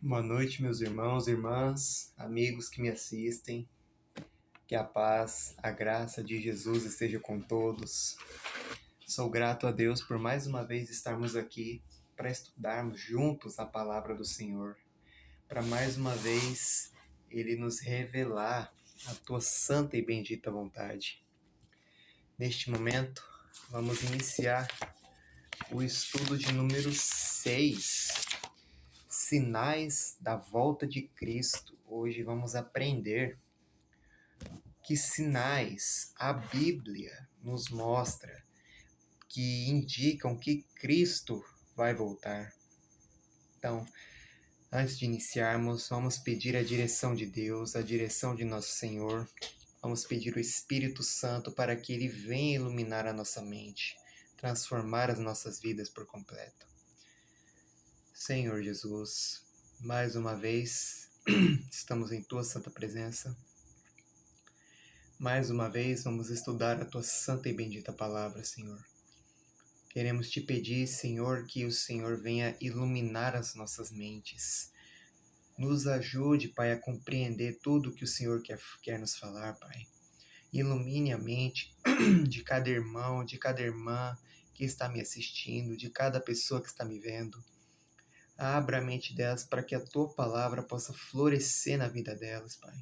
Boa noite, meus irmãos, irmãs, amigos que me assistem. Que a paz, a graça de Jesus esteja com todos. Sou grato a Deus por mais uma vez estarmos aqui para estudarmos juntos a palavra do Senhor. Para mais uma vez Ele nos revelar a tua santa e bendita vontade. Neste momento, vamos iniciar o estudo de número 6. Sinais da volta de Cristo. Hoje vamos aprender que sinais a Bíblia nos mostra que indicam que Cristo vai voltar. Então, antes de iniciarmos, vamos pedir a direção de Deus, a direção de nosso Senhor. Vamos pedir o Espírito Santo para que Ele venha iluminar a nossa mente, transformar as nossas vidas por completo. Senhor Jesus, mais uma vez, estamos em Tua santa presença. Mais uma vez, vamos estudar a Tua santa e bendita palavra, Senhor. Queremos Te pedir, Senhor, que o Senhor venha iluminar as nossas mentes. Nos ajude, Pai, a compreender tudo que o Senhor quer nos falar, Pai. Ilumine a mente de cada irmão, de cada irmã que está me assistindo, de cada pessoa que está me vendo. Abra a mente delas para que a Tua palavra possa florescer na vida delas, Pai.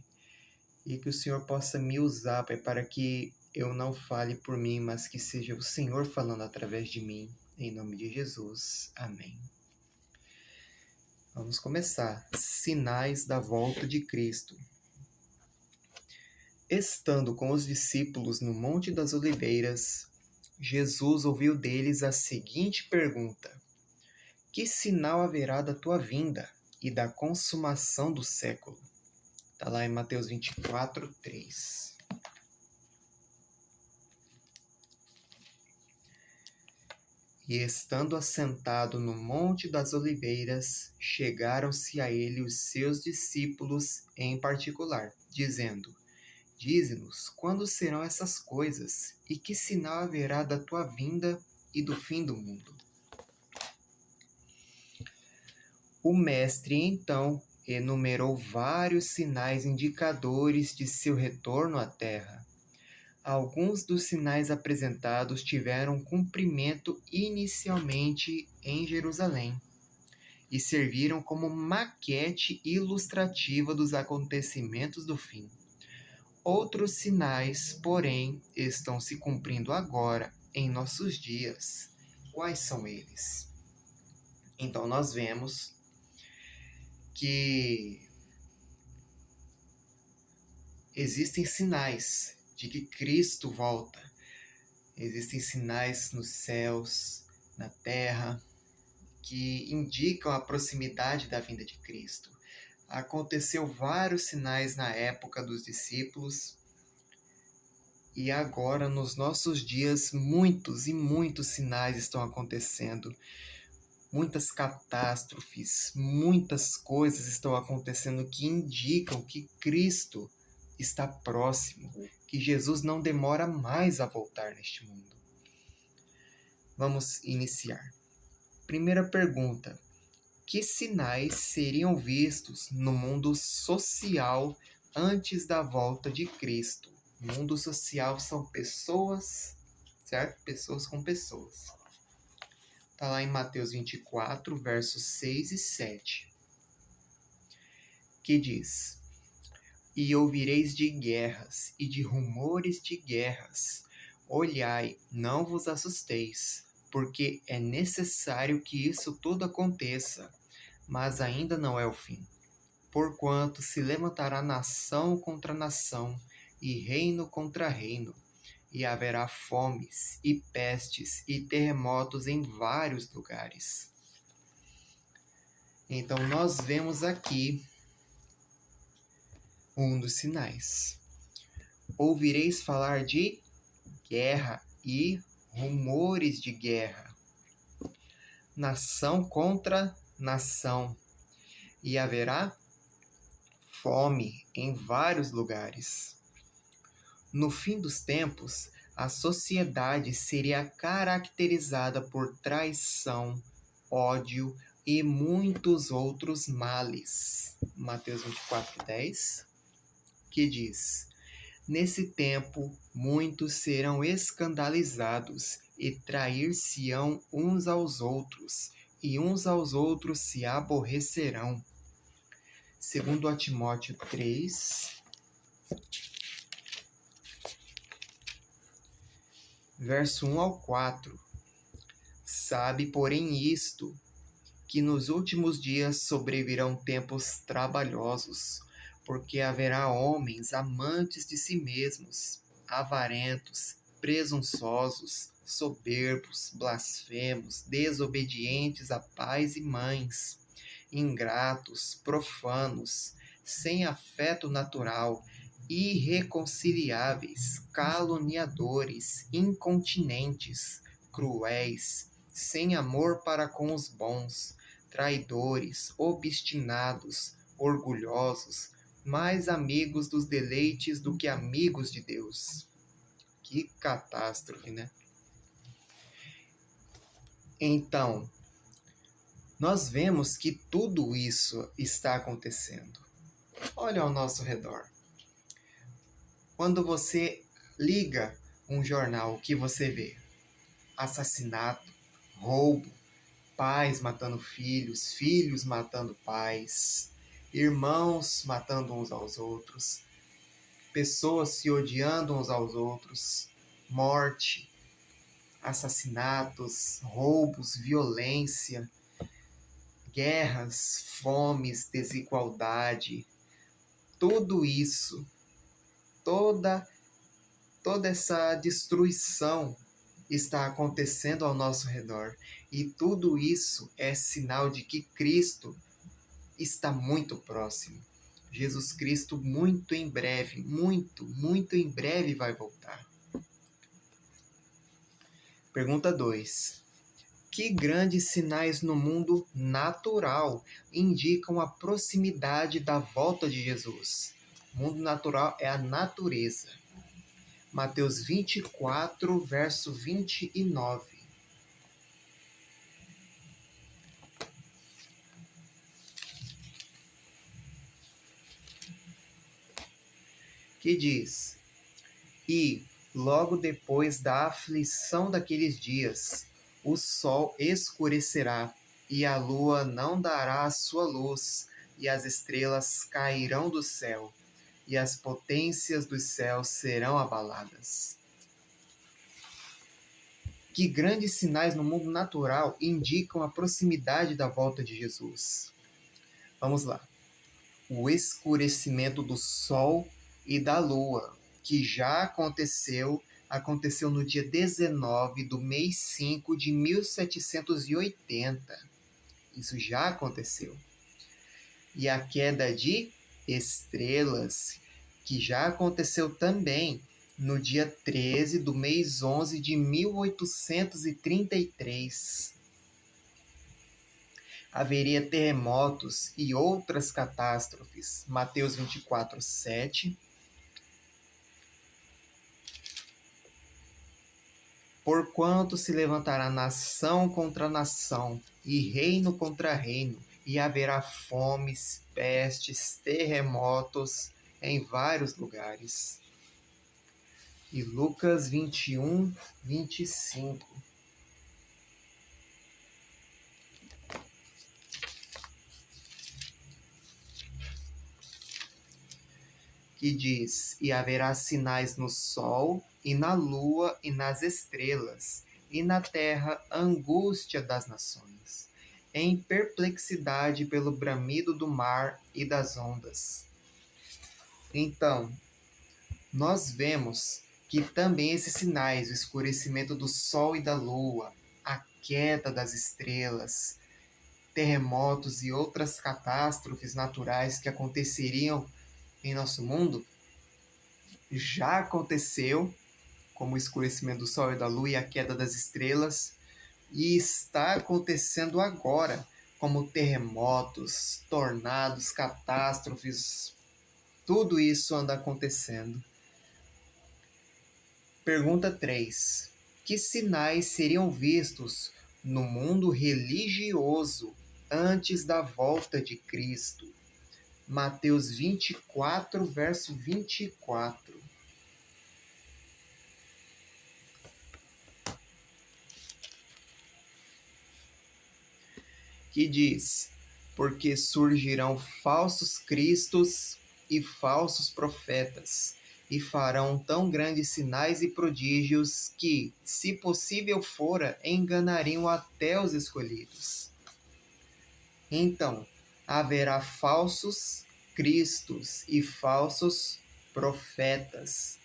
E que o Senhor possa me usar, Pai, para que eu não fale por mim, mas que seja o Senhor falando através de mim. Em nome de Jesus. Amém. Vamos começar. Sinais da volta de Cristo. Estando com os discípulos no Monte das Oliveiras, Jesus ouviu deles a seguinte pergunta: que sinal haverá da tua vinda e da consumação do século? Está lá em Mateus 24, 3. E estando assentado no Monte das Oliveiras, chegaram-se a ele os seus discípulos em particular, dizendo: dize-nos, quando serão essas coisas, e que sinal haverá da tua vinda e do fim do mundo? O mestre, então, enumerou vários sinais indicadores de seu retorno à terra. Alguns dos sinais apresentados tiveram cumprimento inicialmente em Jerusalém e serviram como maquete ilustrativa dos acontecimentos do fim. Outros sinais, porém, estão se cumprindo agora, em nossos dias. Quais são eles? Então, nós vemos que existem sinais de que Cristo volta. Existem sinais nos céus, na terra, que indicam a proximidade da vinda de Cristo. Aconteceu vários sinais na época dos discípulos e agora, nos nossos dias, muitos e muitos sinais estão acontecendo. Muitas catástrofes, muitas coisas estão acontecendo que indicam que Cristo está próximo, que Jesus não demora mais a voltar neste mundo. Vamos iniciar. Primeira pergunta: que sinais seriam vistos no mundo social antes da volta de Cristo? Mundo social são pessoas, certo? Pessoas com pessoas. Está lá em Mateus 24, versos 6 e 7, que diz: e ouvireis de guerras e de rumores de guerras. Olhai, não vos assusteis, porque é necessário que isso tudo aconteça, mas ainda não é o fim. Porquanto se levantará nação contra nação, e reino contra reino, e haverá fomes, e pestes, e terremotos em vários lugares. Então, nós vemos aqui um dos sinais. Ouvireis falar de guerra e rumores de guerra, nação contra nação, e haverá fome em vários lugares. No fim dos tempos, a sociedade seria caracterizada por traição, ódio, e muitos outros males. Mateus 24:10, que diz: Nesse tempo, muitos serão escandalizados e trair-se-ão uns aos outros, e uns aos outros se aborrecerão. Segundo a Timóteo 3, verso 1 ao 4. Sabe, porém, isto, que nos últimos dias sobrevirão tempos trabalhosos, porque haverá homens amantes de si mesmos, avarentos, presunçosos, soberbos, blasfemos, desobedientes a pais e mães, ingratos, profanos, sem afeto natural, irreconciliáveis, caluniadores, incontinentes, cruéis, sem amor para com os bons, traidores, obstinados, orgulhosos, mais amigos dos deleites do que amigos de Deus. Que catástrofe, né? Então, nós vemos que tudo isso está acontecendo. Olha ao nosso redor. Quando você liga um jornal, o que você vê? Assassinato, roubo, pais matando filhos, filhos matando pais, irmãos matando uns aos outros, pessoas se odiando uns aos outros, morte, assassinatos, roubos, violência, guerras, fomes, desigualdade, tudo isso, toda essa destruição está acontecendo ao nosso redor. E tudo isso é sinal de que Cristo está muito próximo. Jesus Cristo muito em breve, muito em breve vai voltar. Pergunta 2. Que grandes sinais no mundo natural indicam a proximidade da volta de Jesus? O mundo natural é a natureza. Mateus 24, verso 29. Que diz: E, logo depois da aflição daqueles dias, o sol escurecerá, e a lua não dará a sua luz, e as estrelas cairão do céu, e as potências dos céus serão abaladas. Que grandes sinais no mundo natural indicam a proximidade da volta de Jesus? Vamos lá. O escurecimento do sol e da lua, que já aconteceu no dia 19 do mês 5 de 1780. Isso já aconteceu. E a queda de estrelas, que já aconteceu também no dia 13 do mês 11 de 1833. Haveria terremotos e outras catástrofes. Mateus 24, 7. Porquanto se levantará nação contra nação, e reino contra reino, e haverá fomes, pestes, terremotos em vários lugares. E Lucas 21, 25. Que diz: E haverá sinais no sol, e na lua, e nas estrelas, e na terra angústia das nações, em perplexidade pelo bramido do mar e das ondas. Então, nós vemos que também esses sinais, o escurecimento do sol e da lua, a queda das estrelas, terremotos e outras catástrofes naturais que aconteceriam em nosso mundo, já aconteceu, como o escurecimento do sol e da lua e a queda das estrelas, e está acontecendo agora, como terremotos, tornados, catástrofes, tudo isso anda acontecendo. Pergunta 3. Que sinais seriam vistos no mundo religioso antes da volta de Cristo. Mateus 24, verso 24. Que diz: porque surgirão falsos cristos e falsos profetas, e farão tão grandes sinais e prodígios que, se possível fora, enganariam até os escolhidos. Então, haverá falsos cristos e falsos profetas.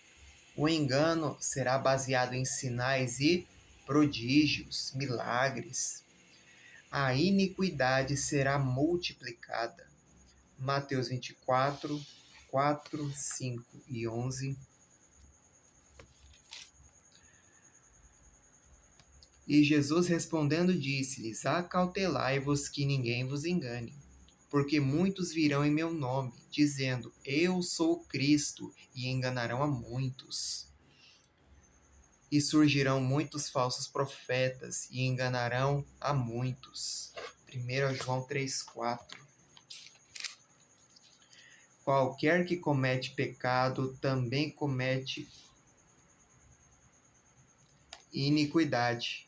O engano será baseado em sinais e prodígios, milagres. A iniquidade será multiplicada. Mateus 24, 4, 5 e 11. E Jesus respondendo disse-lhes: acautelai-vos que ninguém vos engane, porque muitos virão em meu nome, dizendo: eu sou o Cristo, e enganarão a muitos. E surgirão muitos falsos profetas, e enganarão a muitos. 1 João 3,4. Qualquer que comete pecado também comete iniquidade.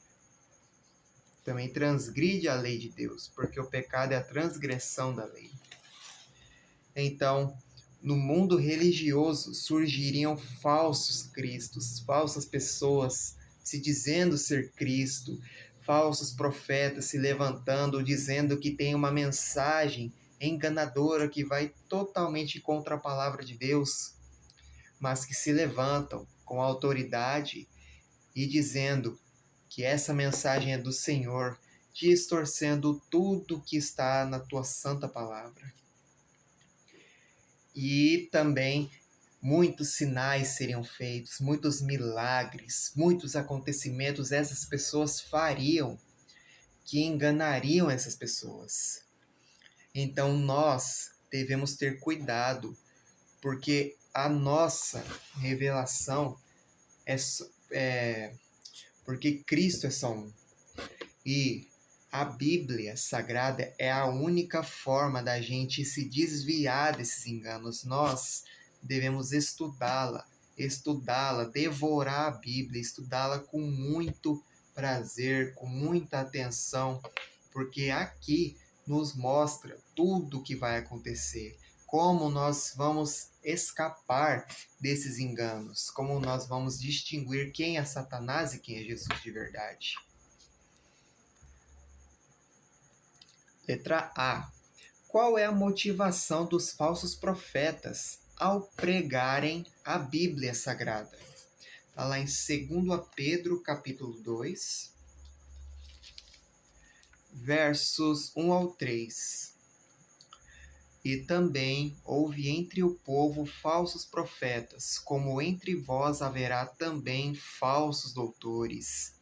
Também transgride a lei de Deus, porque o pecado é a transgressão da lei. Então, no mundo religioso surgiriam falsos cristos, falsas pessoas se dizendo ser Cristo, falsos profetas se levantando, dizendo que tem uma mensagem enganadora que vai totalmente contra a palavra de Deus, mas que se levantam com autoridade e dizendo que essa mensagem é do Senhor, distorcendo tudo que está na tua santa palavra. E também muitos sinais seriam feitos, muitos milagres, muitos acontecimentos essas pessoas fariam, que enganariam essas pessoas. Então nós devemos ter cuidado, porque a nossa revelação porque Cristo é só um. E a Bíblia Sagrada é a única forma da gente se desviar desses enganos. Nós devemos estudá-la, devorar a Bíblia, estudá-la com muito prazer, com muita atenção, porque aqui nos mostra tudo o que vai acontecer, como nós vamos escapar desses enganos, como nós vamos distinguir quem é Satanás e quem é Jesus de verdade. Letra A. Qual é a motivação dos falsos profetas ao pregarem a Bíblia Sagrada? Está lá em 2 Pedro, capítulo 2, versos 1 ao 3. E também houve entre o povo falsos profetas, como entre vós haverá também falsos doutores,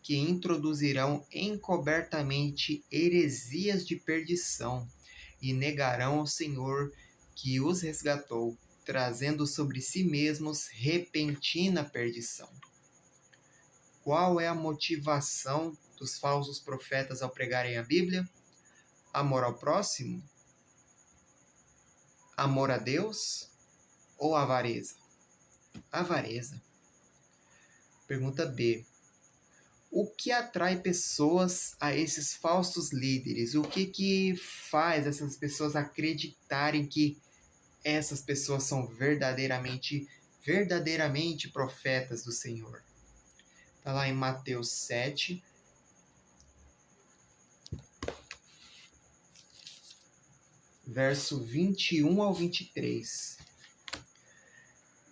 que introduzirão encobertamente heresias de perdição, e negarão ao Senhor que os resgatou, trazendo sobre si mesmos repentina perdição. Qual é a motivação dos falsos profetas ao pregarem a Bíblia? Amor ao próximo? Amor a Deus? Ou avareza? Avareza. Pergunta B. O que atrai pessoas a esses falsos líderes? O que faz essas pessoas acreditarem que essas pessoas são verdadeiramente profetas do Senhor? Está lá em Mateus 7, verso 21 ao 23.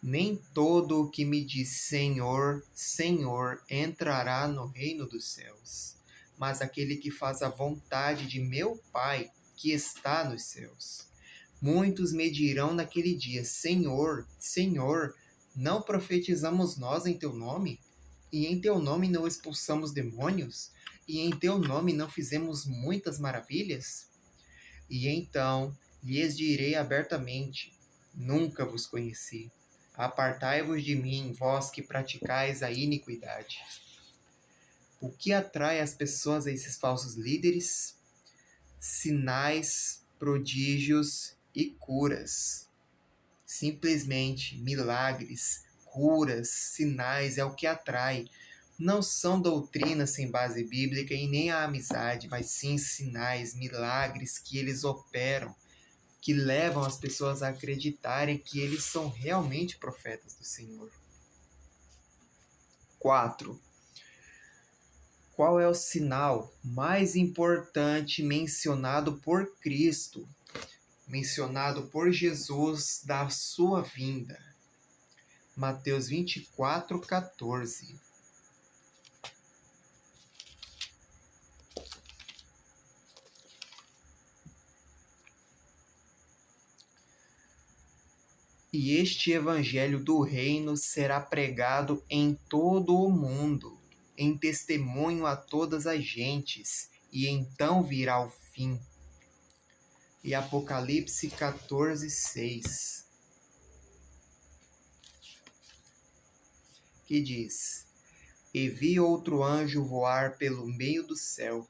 Nem todo o que me diz Senhor, Senhor, entrará no reino dos céus, mas aquele que faz a vontade de meu Pai, que está nos céus. Muitos me dirão naquele dia: Senhor, Senhor, não profetizamos nós em teu nome? E em teu nome não expulsamos demônios? E em teu nome não fizemos muitas maravilhas? E então lhes direi abertamente: nunca vos conheci. Apartai-vos de mim, vós que praticais a iniquidade. O que atrai as pessoas a esses falsos líderes? sinais, prodígios e curas. Simplesmente milagres, curas, sinais é o que atrai. Não são doutrinas sem base bíblica e nem a amizade, mas sim sinais, milagres que eles operam, que levam as pessoas a acreditarem que eles são realmente profetas do Senhor. 4. Qual é o sinal mais importante mencionado por Cristo, mencionado por Jesus da sua vinda? Mateus 24:14. E este evangelho do reino será pregado em todo o mundo, em testemunho a todas as gentes, e então virá o fim. E Apocalipse 14:6, que diz: E vi outro anjo voar pelo meio do céu,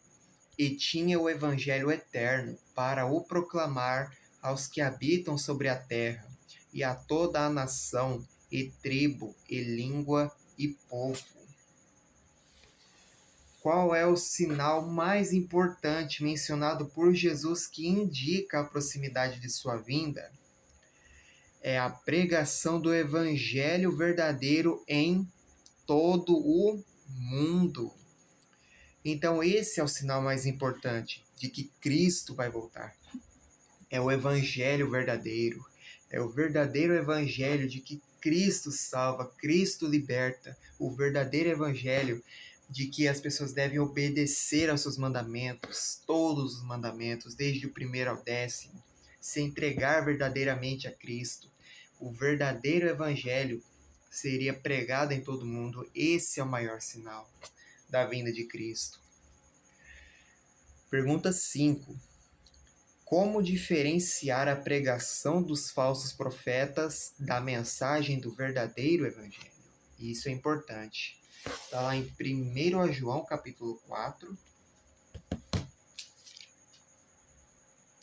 e tinha o evangelho eterno para o proclamar aos que habitam sobre a terra, e a toda a nação, e tribo, e língua, e povo. Qual é o sinal mais importante mencionado por Jesus que indica a proximidade de sua vinda? É a pregação do evangelho verdadeiro em todo o mundo. Então esse é o sinal mais importante de que Cristo vai voltar. É o evangelho verdadeiro. É o verdadeiro evangelho de que Cristo salva, Cristo liberta. O verdadeiro evangelho de que as pessoas devem obedecer aos seus mandamentos, todos os mandamentos, desde o 1º ao 10º, se entregar verdadeiramente a Cristo. O verdadeiro evangelho seria pregado em todo mundo. Esse é o maior sinal da vinda de Cristo. Pergunta 5. Como diferenciar a pregação dos falsos profetas da mensagem do verdadeiro evangelho? Isso é importante. Está lá em 1 João, capítulo 4,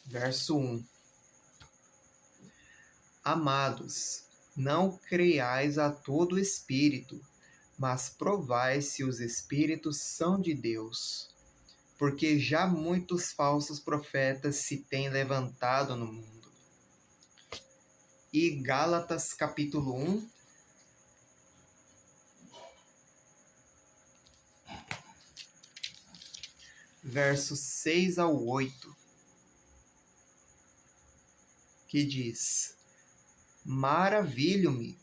verso 1. Amados, não creiais a todo espírito, mas provai se os espíritos são de Deus, porque já muitos falsos profetas se têm levantado no mundo. E Gálatas capítulo 1, versos 6 ao 8, que diz: Maravilho-me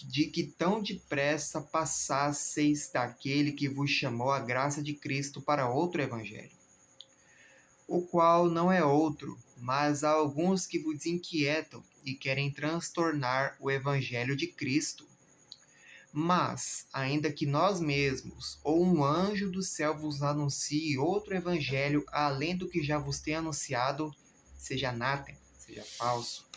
de que tão depressa passasseis daquele que vos chamou a graça de Cristo para outro evangelho, o qual não é outro, mas há alguns que vos inquietam e querem transtornar o evangelho de Cristo. Mas, ainda que nós mesmos, ou um anjo do céu vos anuncie outro evangelho além do que já vos tem anunciado, seja anátema, seja falso.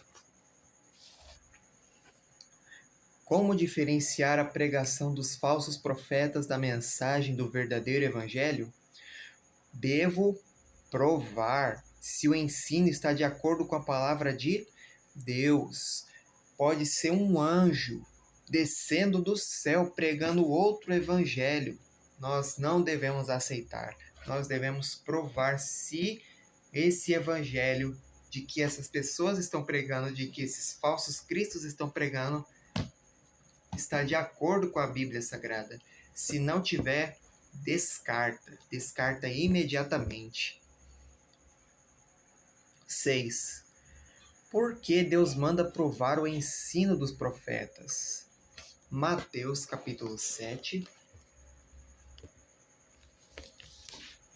Como diferenciar a pregação dos falsos profetas da mensagem do verdadeiro evangelho? Devo provar se o ensino está de acordo com a palavra de Deus. Pode ser um anjo descendo do céu pregando outro evangelho. Nós não devemos aceitar. Nós devemos provar se esse evangelho de que essas pessoas estão pregando, de que esses falsos cristos estão pregando, está de acordo com a Bíblia Sagrada. Se não tiver, descarta imediatamente. 6. Por que Deus manda provar o ensino dos profetas? Mateus capítulo 7,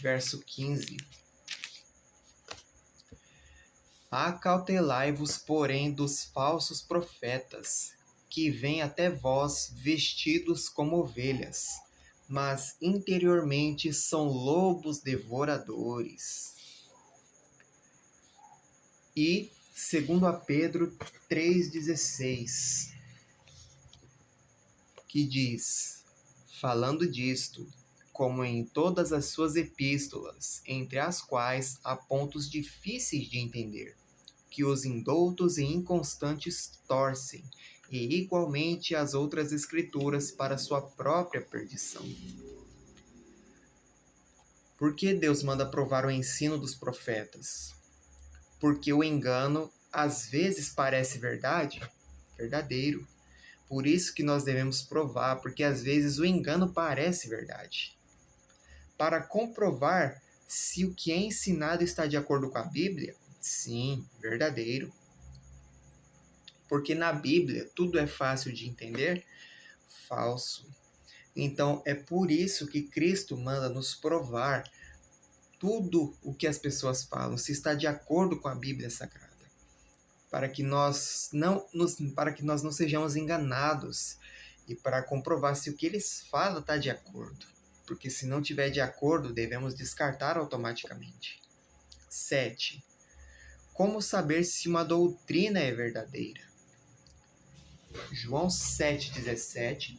verso 15. Acautelai-vos, porém, dos falsos profetas, que vêm até vós vestidos como ovelhas, mas interiormente são lobos devoradores. E 2 Pedro 3,16, que diz, falando disto, como em todas as suas epístolas, entre as quais há pontos difíceis de entender, que os indoutos e inconstantes torcem, e igualmente as outras escrituras para sua própria perdição. Por que Deus manda provar o ensino dos profetas? Porque o engano às vezes parece verdade, verdadeiro. Por isso que nós devemos provar, porque às vezes o engano parece verdade. Para comprovar se o que é ensinado está de acordo com a Bíblia, sim, verdadeiro. Porque na Bíblia tudo é fácil de entender, falso. Então é por isso que Cristo manda nos provar tudo o que as pessoas falam, se está de acordo com a Bíblia Sagrada, para que nós não sejamos enganados e para comprovar se o que eles falam está de acordo. Porque se não tiver de acordo, devemos descartar automaticamente. 7. Como saber se uma doutrina é verdadeira? João 7,17.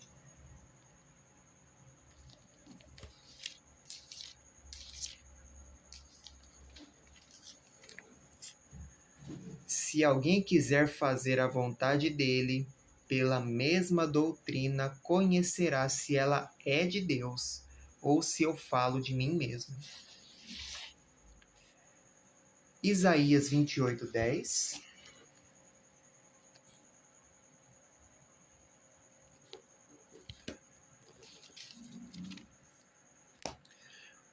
Se alguém quiser fazer a vontade dele, pela mesma doutrina conhecerá se ela é de Deus ou se eu falo de mim mesmo. Isaías 28:10.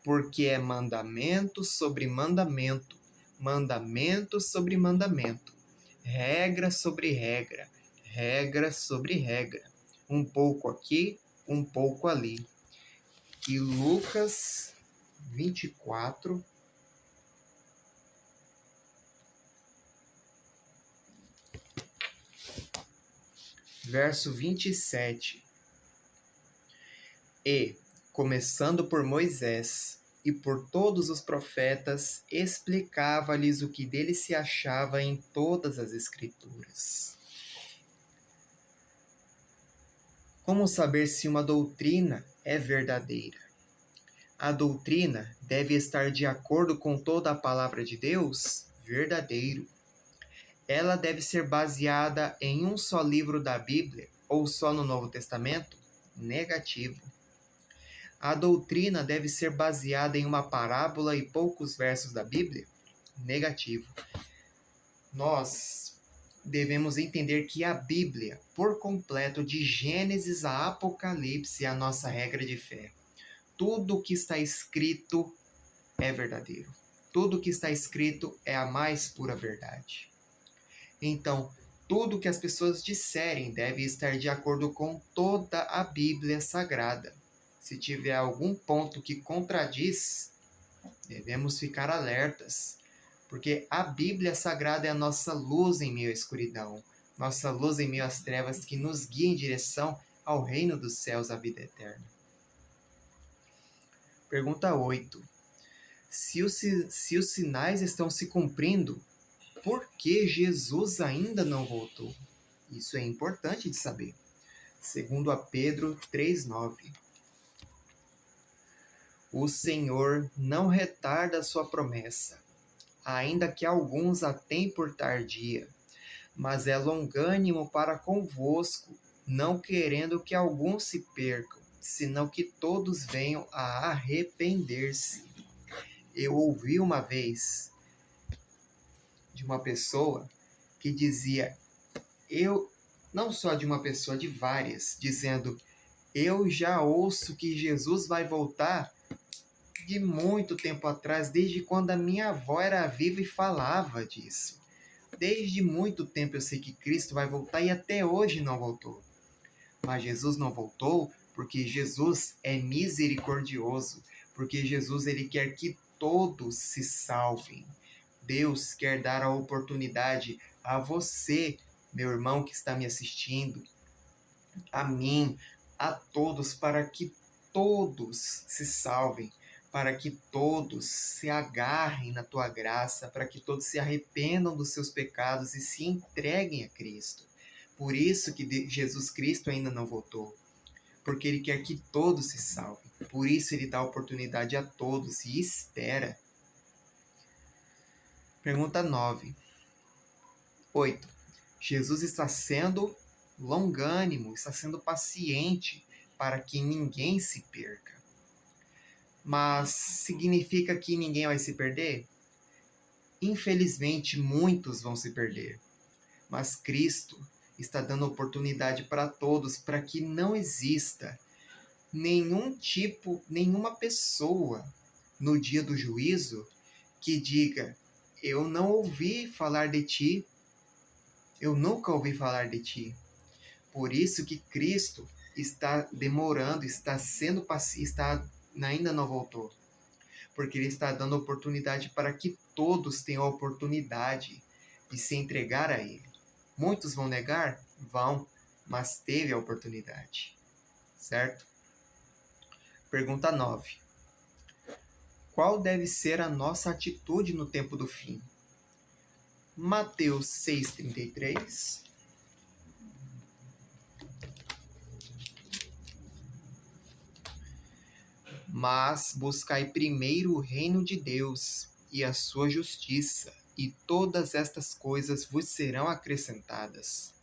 Porque é mandamento sobre mandamento, mandamento sobre mandamento, regra sobre regra, regra sobre regra, um pouco aqui, um pouco ali. E Lucas 24, verso 27. E, começando por Moisés e por todos os profetas, explicava-lhes o que dele se achava em todas as Escrituras. Como saber se uma doutrina é verdadeira? A doutrina deve estar de acordo com toda a palavra de Deus? Verdadeiro. Ela deve ser baseada em um só livro da Bíblia ou só no Novo Testamento? Negativo. A doutrina deve ser baseada em uma parábola e poucos versos da Bíblia? Negativo. Nós devemos entender que a Bíblia, por completo, de Gênesis a Apocalipse, é a nossa regra de fé. Tudo o que está escrito é verdadeiro. Tudo o que está escrito é a mais pura verdade. Então, tudo o que as pessoas disserem deve estar de acordo com toda a Bíblia Sagrada. Se tiver algum ponto que contradiz, devemos ficar alertas, porque a Bíblia Sagrada é a nossa luz em meio à escuridão, nossa luz em meio às trevas que nos guia em direção ao reino dos céus, à vida eterna. Pergunta 8. Se os sinais estão se cumprindo, por que Jesus ainda não voltou? Isso é importante de saber. Segundo a Pedro 3,9. O Senhor não retarda a sua promessa, ainda que alguns a tenham por tardia, mas é longânimo para convosco, não querendo que alguns se percam, senão que todos venham a arrepender-se. Eu ouvi uma vez de uma pessoa que dizia, não só de uma pessoa, de várias, dizendo, eu já ouço que Jesus vai voltar de muito tempo atrás, desde quando a minha avó era viva e falava disso. Desde muito tempo eu sei que Cristo vai voltar e até hoje não voltou. Mas Jesus não voltou porque Jesus é misericordioso, porque Jesus ele quer que todos se salvem. Deus quer dar a oportunidade a você, meu irmão que está me assistindo, a mim, a todos, para que todos se salvem, para que todos se agarrem na tua graça, para que todos se arrependam dos seus pecados e se entreguem a Cristo. Por isso que Jesus Cristo ainda não voltou, porque Ele quer que todos se salvem. Por isso ele dá oportunidade a todos e espera. Pergunta 9. 8. Jesus está sendo longânimo, está sendo paciente para que ninguém se perca. Mas significa que ninguém vai se perder? Infelizmente, muitos vão se perder. Mas Cristo está dando oportunidade para todos, para que não exista nenhuma pessoa no dia do juízo que diga: eu não ouvi falar de ti, eu nunca ouvi falar de ti. Por isso que Cristo está demorando, ainda não voltou. Porque ele está dando oportunidade para que todos tenham a oportunidade de se entregar a ele. Muitos vão negar? Vão, mas teve a oportunidade. Certo? Pergunta 9. Qual deve ser a nossa atitude no tempo do fim? Mateus 6,33. Mas buscai primeiro o reino de Deus e a sua justiça, e todas estas coisas vos serão acrescentadas.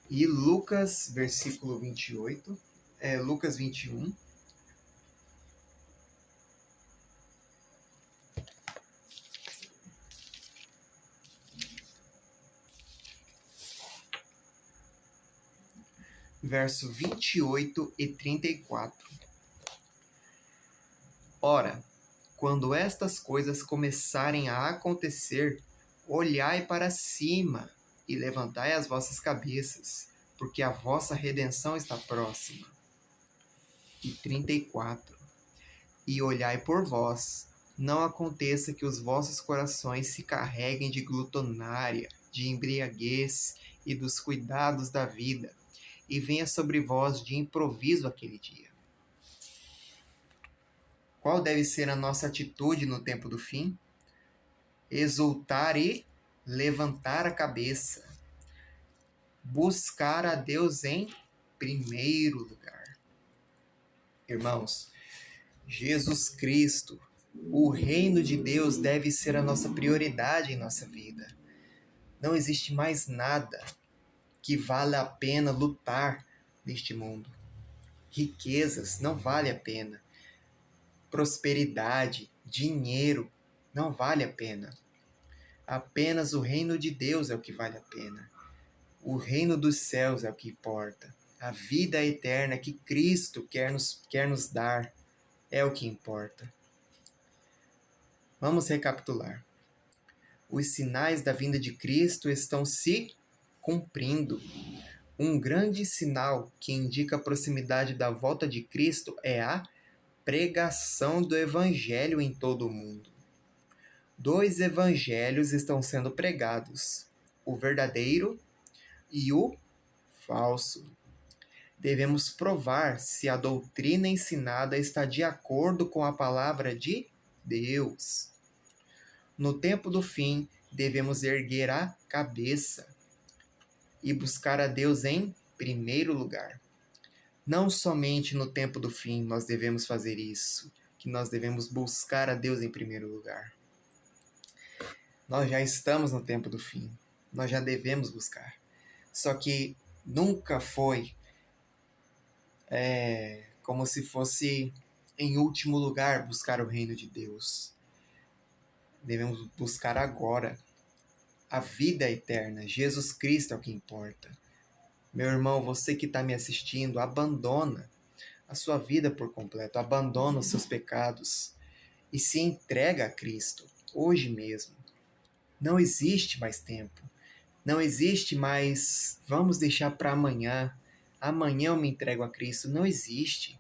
E Lucas, versículo 28, Lucas 21. Verso 28 e 34. Ora, quando estas coisas começarem a acontecer, olhai para cima e levantai as vossas cabeças, porque a vossa redenção está próxima. E 34. E olhai por vós, não aconteça que os vossos corações se carreguem de glutonária, de embriaguez e dos cuidados da vida, e venha sobre vós de improviso aquele dia. Qual deve ser a nossa atitude no tempo do fim? Exultar e levantar a cabeça. Buscar a Deus em primeiro lugar. Irmãos, Jesus Cristo, o reino de Deus deve ser a nossa prioridade em nossa vida. Não existe mais nada que valha a pena lutar neste mundo. Riquezas não vale a pena. Prosperidade, dinheiro, não vale a pena. Apenas o reino de Deus é o que vale a pena. O reino dos céus é o que importa. A vida eterna que Cristo quer nos dar é o que importa. Vamos recapitular. Os sinais da vinda de Cristo estão se cumprindo. Um grande sinal que indica a proximidade da volta de Cristo é a pregação do Evangelho em todo o mundo. 2 evangelhos estão sendo pregados: o verdadeiro e o falso. Devemos provar se a doutrina ensinada está de acordo com a palavra de Deus. No tempo do fim, devemos erguer a cabeça e buscar a Deus em primeiro lugar. Não somente no tempo do fim nós devemos fazer isso, que nós devemos buscar a Deus em primeiro lugar. Nós já estamos no tempo do fim, nós já devemos buscar. Só que nunca foi como se fosse em último lugar buscar o reino de Deus. Devemos buscar agora a vida eterna. Jesus Cristo é o que importa. Meu irmão, você que está me assistindo, abandona a sua vida por completo, abandona os seus pecados e se entrega a Cristo, hoje mesmo. Não existe mais tempo, não existe mais vamos deixar para amanhã, amanhã eu me entrego a Cristo, não existe.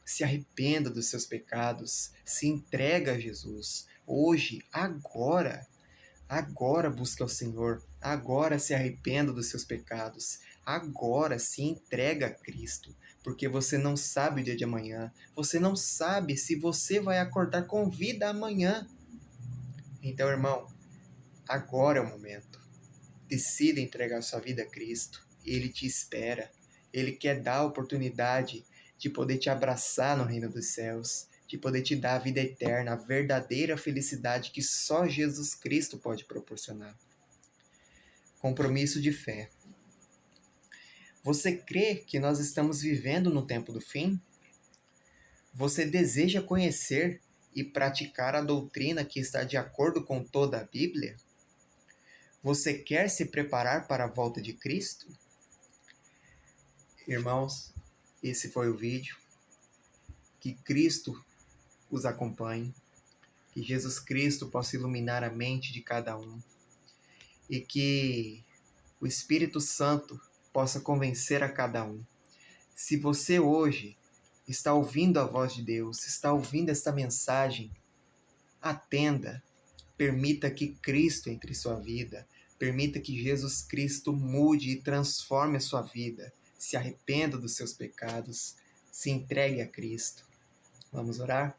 Se arrependa dos seus pecados, se entrega a Jesus, hoje, agora busque ao Senhor, agora se arrependa dos seus pecados, agora se entrega a Cristo, porque você não sabe o dia de amanhã, você não sabe se você vai acordar com vida amanhã. Então, irmão, agora é o momento. Decida entregar sua vida a Cristo, Ele te espera, Ele quer dar a oportunidade de poder te abraçar no reino dos céus, de poder te dar a vida eterna, a verdadeira felicidade que só Jesus Cristo pode proporcionar. Compromisso de fé. Você crê que nós estamos vivendo no tempo do fim? Você deseja conhecer e praticar a doutrina que está de acordo com toda a Bíblia? Você quer se preparar para a volta de Cristo? Irmãos, esse foi o vídeo. Que Cristo os acompanhe, que Jesus Cristo possa iluminar a mente de cada um e que o Espírito Santo possa convencer a cada um. Se você hoje está ouvindo a voz de Deus, está ouvindo esta mensagem, atenda, permita que Cristo entre em sua vida, permita que Jesus Cristo mude e transforme a sua vida, se arrependa dos seus pecados, se entregue a Cristo. Vamos orar?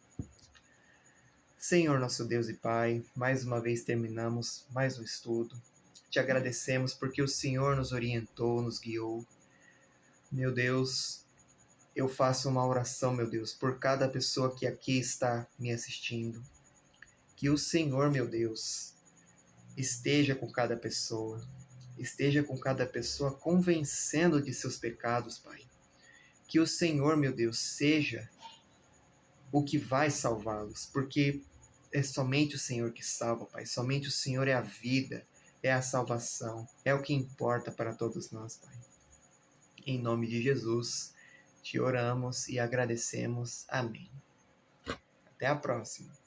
Senhor nosso Deus e Pai, mais uma vez terminamos mais um estudo. Te agradecemos porque o Senhor nos orientou, nos guiou. Meu Deus, eu faço uma oração, meu Deus, por cada pessoa que aqui está me assistindo. Que o Senhor, meu Deus, esteja com cada pessoa. Esteja com cada pessoa convencendo de seus pecados, Pai. Que o Senhor, meu Deus, seja o que vai salvá-los, porque é somente o Senhor que salva, Pai. Somente o Senhor é a vida, é a salvação, é o que importa para todos nós, Pai. Em nome de Jesus, te oramos e agradecemos. Amém. Até a próxima.